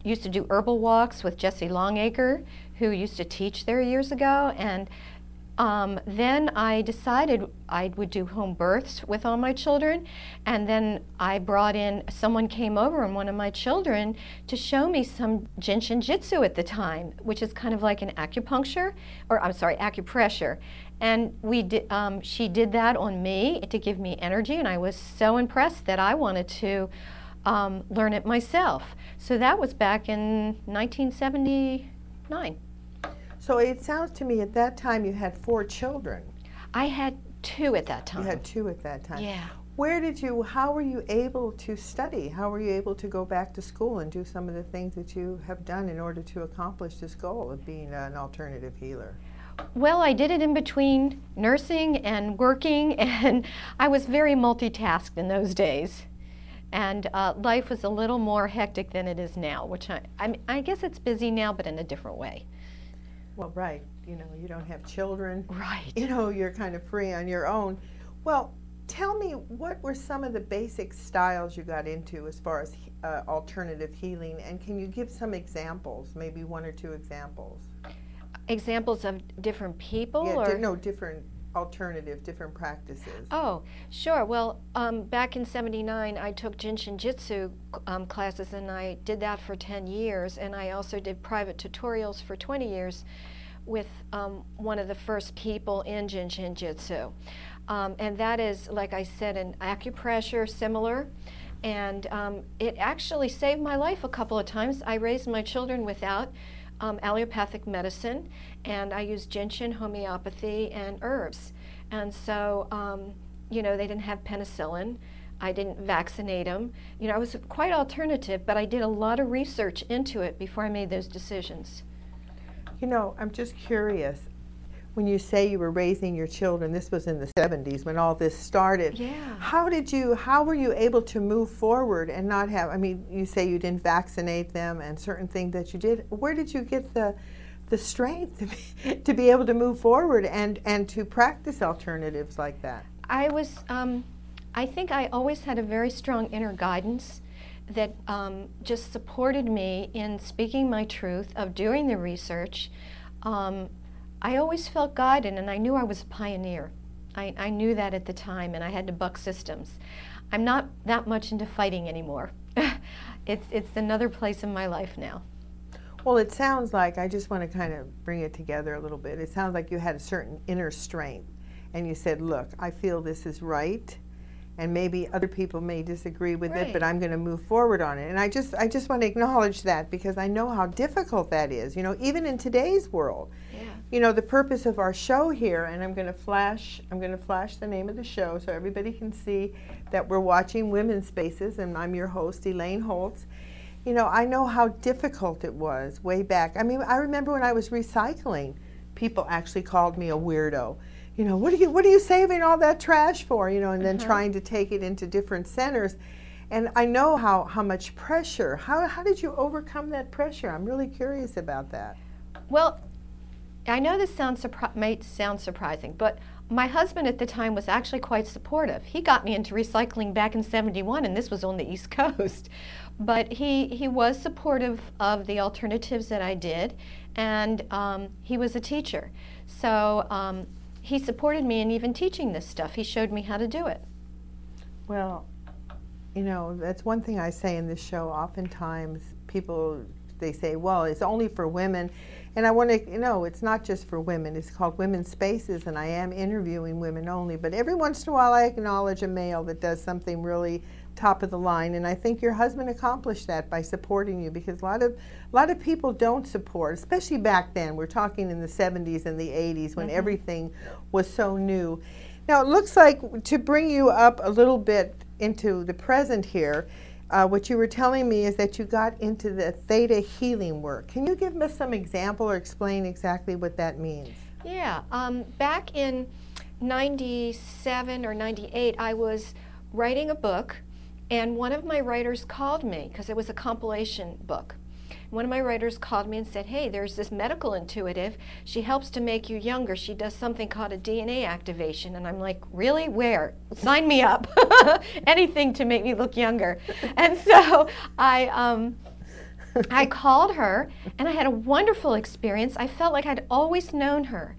used to do herbal walks with Jesse Longacre, who used to teach there years ago, and then I decided I would do home births with all my children, and then I brought in, someone came over and one of my children to show me some Jinshin Jitsu at the time, which is kind of like an acupuncture, or I'm sorry, acupressure. And we did, she did that on me to give me energy, and I was so impressed that I wanted to learn it myself. So that was back in 1979. So it sounds to me at that time you had 4 children. I had 2 at that time. You had 2 at that time. Yeah. How were you able to study? How were you able to go back to school and do some of the things that you have done in order to accomplish this goal of being an alternative healer? Well, I did it in between nursing and working, and I was very multitasked in those days. And life was a little more hectic than it is now, which I guess it's busy now, but in a different way. Well, right. You know, you don't have children. Right. You know, you're kind of free on your own. Well, tell me, what were some of the basic styles you got into as far as alternative healing, and can you give some examples, maybe 1 or 2 examples? Examples of different people? Yeah, or? Different practices. Oh, sure. Well, back in '79, I took Jinshin Jitsu classes, and I did that for 10 years, and I also did private tutorials for 20 years with one of the first people in Jinshin Jitsu. And that is, like I said, an acupressure similar, and it actually saved my life a couple of times. I raised my children without allopathic medicine, and I used Jinshin, homeopathy, and herbs. And so, you know, they didn't have penicillin. I didn't vaccinate them. You know, I was quite alternative, but I did a lot of research into it before I made those decisions. You know, I'm just curious. When you say you were raising your children, this was in the 70s when all this started. Yeah. How were you able to move forward and not have, I mean, you say you didn't vaccinate them and certain things that you did. Where did you get the strength to be able to move forward and to practice alternatives like that? I think I always had a very strong inner guidance that just supported me in speaking my truth, of doing the research. I always felt guided, and I knew I was a pioneer. I knew that at the time, and I had to buck systems. I'm not that much into fighting anymore. It's another place in my life now. Well, it sounds like, I just want to kind of bring it together a little bit. It sounds like you had a certain inner strength, and you said, look, I feel this is right, and maybe other people may disagree with it, but I'm going to move forward on it. And I just want to acknowledge that, because I know how difficult that is, you know, even in today's world. Yeah. You know, the purpose of our show here, and I'm going to flash the name of the show so everybody can see that we're watching Women's Spaces, and I'm your host, Elaine Holtz. You know, I know how difficult it was way back. I mean, I remember when I was recycling, people actually called me a weirdo. You know, what are you saving all that trash for? You know, and then trying to take it into different centers. And I know how much pressure. How did you overcome that pressure? I'm really curious about that. Well, I know this might sound surprising, but my husband at the time was actually quite supportive. He got me into recycling back in '71, and this was on the East Coast. But he was supportive of the alternatives that I did, and he was a teacher. So he supported me in even teaching this stuff. He showed me how to do it. Well, you know, that's one thing I say in this show. Oftentimes people, they say, well, it's only for women. And I want to, you know, it's not just for women. It's called Women's Spaces, and I am interviewing women only. But every once in a while I acknowledge a male that does something really top of the line. And I think your husband accomplished that by supporting you, because a lot of people don't support, especially back then. We're talking in the 70s and the 80s when everything was so new. Now it looks like, to bring you up a little bit into the present here, what you were telling me is that you got into the Theta healing work. Can you give us some example or explain exactly what that means? Yeah, back in '97 or '98, I was writing a book, and one of my writers called me, because it was a compilation book. One of my writers called me and said, hey, there's this medical intuitive. She helps to make you younger. She does something called a DNA activation. And I'm like, really? Where? Sign me up. Anything to make me look younger. And so I I called her, and I had a wonderful experience. I felt like I'd always known her.